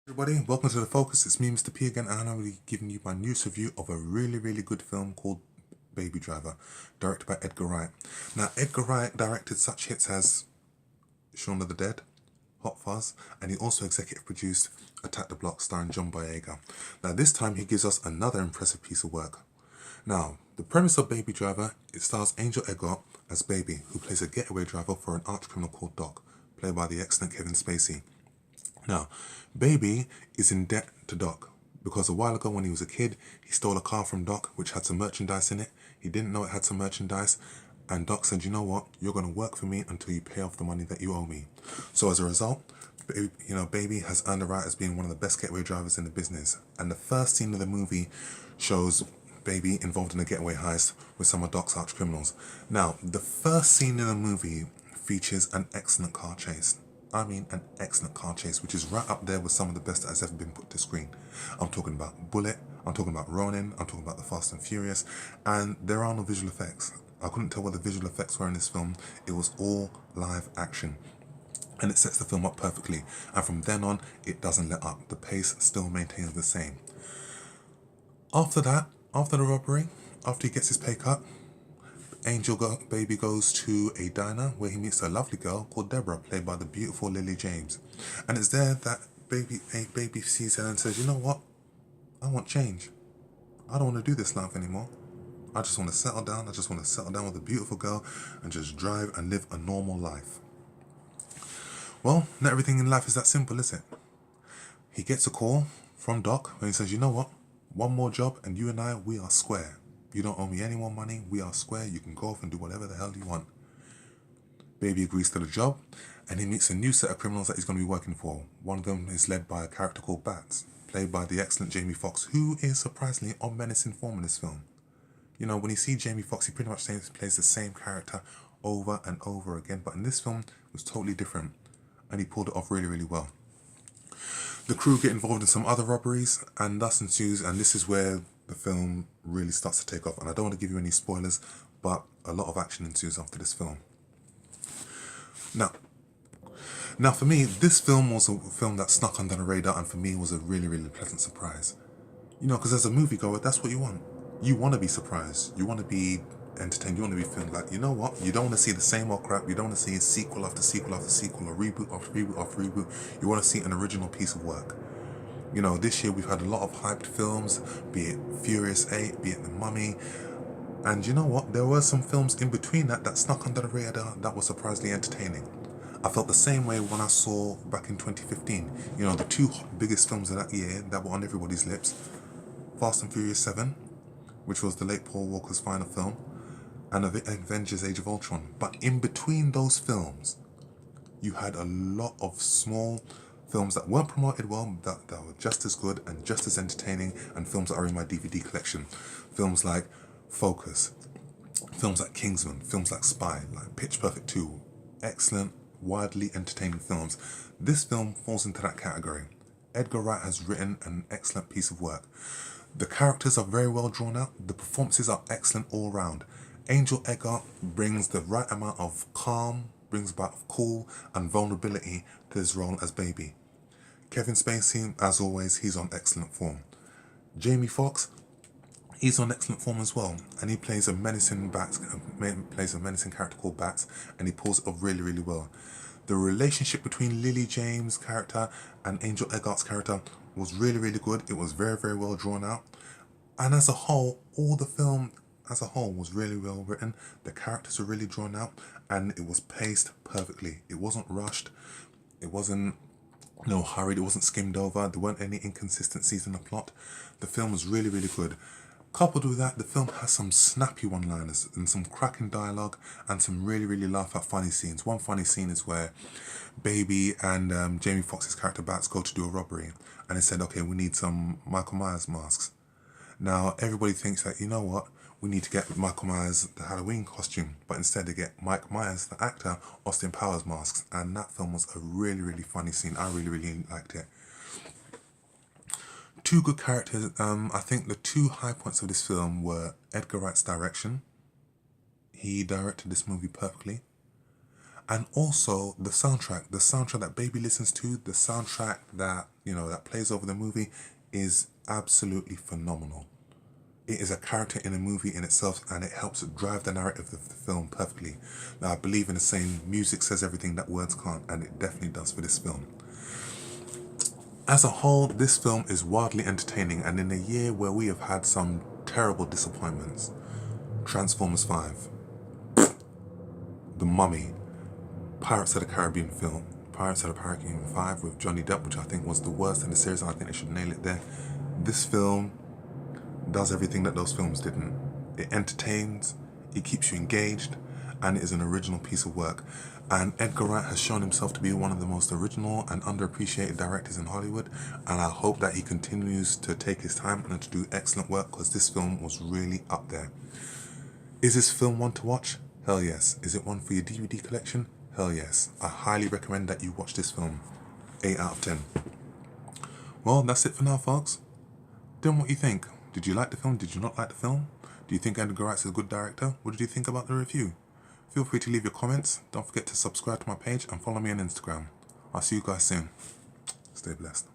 Everybody, welcome to The Focus. It's me, Mr. P again, and I'm going to be giving you my news review of a really good film called Baby Driver, directed by Edgar Wright. Now, Edgar Wright directed such hits as Shaun of the Dead, Hot Fuzz, and he also executive produced Attack the Block starring John Boyega. Now, this time he gives us another impressive piece of work. Now, the premise of Baby Driver, it stars Ansel Elgort as Baby, who plays a getaway driver for an arch criminal called Doc, played by the excellent Kevin Spacey. Now, Baby is in debt to Doc because a while ago when he was a kid, he stole a car from Doc which had some merchandise in it. He didn't know it had some merchandise, and Doc said, you know what, you're going to work for me until you pay off the money that you owe me. So as a result, Baby has earned the right as being one of the best getaway drivers in the business. And the first scene of the movie shows Baby involved in a getaway heist with some of Doc's arch criminals. Now, the first scene in the movie features an excellent car chase. I mean an excellent car chase, which is right up there with some of the best that has ever been put to screen. I'm talking about Bullet, I'm talking about Ronin, I'm talking about The Fast and Furious, and there are no visual effects. I couldn't tell what the visual effects were in this film. It was all live action. And it sets the film up perfectly. And from then on, it doesn't let up. The pace still maintains the same. After that, after the robbery, after he gets his pay cut, Baby goes to a diner where he meets a lovely girl called Debora, played by the beautiful Lily James. And it's there that Baby sees her and says, you know what? I want change. I don't want to do this life anymore. I just want to settle down. I just want to settle down with a beautiful girl and just drive and live a normal life. Well, not everything in life is that simple, is it? He gets a call from Doc where he says, you know what? One more job and you and I, we are square. You don't owe me any more money. We are square. You can go off and do whatever the hell you want. Baby agrees to the job, and he meets a new set of criminals that he's going to be working for. One of them is led by a character called Bats, played by the excellent Jamie Foxx, who is surprisingly on menacing form in this film. You know, when you see Jamie Foxx, he pretty much plays the same character over and over again, but in this film, it was totally different, and he pulled it off really well. The crew get involved in some other robberies, and thus ensues, and this is where the film really starts to take off. And I don't want to give you any spoilers, but a lot of action ensues after this film. Now for me, this film was a film that snuck under the radar, and for me was a really pleasant surprise. You know, because as a moviegoer, that's what you want. You want to be surprised. You want to be entertained. You want to be feeling like, you know what? You don't want to see the same old crap. You don't want to see sequel after sequel after sequel, or reboot after reboot after reboot. You want to see an original piece of work. You know, this year we've had a lot of hyped films, be it Furious 8, be it The Mummy. And you know what? There were some films in between that snuck under the radar that were surprisingly entertaining. I felt the same way when I saw back in 2015, you know, the two biggest films of that year that were on everybody's lips. Fast and Furious 7, which was the late Paul Walker's final film, and Avengers Age of Ultron. But in between those films, you had a lot of small films that weren't promoted well, that were just as good and just as entertaining, and films that are in my DVD collection. Films like Focus, films like Kingsman, films like Spy, like Pitch Perfect 2. Excellent, widely entertaining films. This film falls into that category. Edgar Wright has written an excellent piece of work. The characters are very well drawn out. The performances are excellent all round. Ansel Elgort brings the right amount of calm, brings about cool and vulnerability to his role as Baby. Kevin Spacey, as always, he's on excellent form. Jamie Foxx, he's on excellent form as well, and he plays a menacing character called Bats, and he pulls it off really well. The relationship between Lily James' character and Ansel Elgort's character was really good. It was very well drawn out, and as a whole, all the film as a whole was really well written. The characters were really drawn out, and it was paced perfectly. It wasn't rushed. It wasn't hurried. It wasn't skimmed over. There weren't any inconsistencies in the plot. The film was really good. Coupled with that, the film has some snappy one-liners and some cracking dialogue and some really laugh out funny scenes. One funny scene is where Baby and Jamie Foxx's character Bats go to do a robbery, and they said, okay, we need some Michael Myers masks. Now everybody thinks that, you know what, we need to get Michael Myers the Halloween costume, but instead they get Mike Myers, the actor, Austin Powers masks, and that film was a really funny scene. I really liked it. Two good characters. I think the two high points of this film were Edgar Wright's direction. He directed this movie perfectly. And also the soundtrack that baby listens to, the soundtrack that, you know, that plays over the movie is absolutely phenomenal. It is a character in a movie in itself, and it helps drive the narrative of the film perfectly. Now, I believe in the saying, music says everything that words can't, and it definitely does for this film. As a whole, this film is wildly entertaining, and in a year where we have had some terrible disappointments, Transformers 5, The Mummy, Pirates of the Caribbean film, Pirates of the Caribbean 5 with Johnny Depp, which I think was the worst in the series, and I think they should nail it there. This film does everything that those films didn't. It entertains, it keeps you engaged, and it is an original piece of work. And Edgar Wright has shown himself to be one of the most original and underappreciated directors in Hollywood, and I hope that he continues to take his time and to do excellent work, because this film was really up there. Is this film one to watch? Hell yes. Is it one for your DVD collection? Hell yes. I highly recommend that you watch this film. 8 out of 10. Well, that's it for now, folks. Tell me what you think. Did you like the film? Did you not like the film? Do you think Edgar Wright is a good director? What did you think about the review? Feel free to leave your comments. Don't forget to subscribe to my page and follow me on Instagram. I'll see you guys soon. Stay blessed.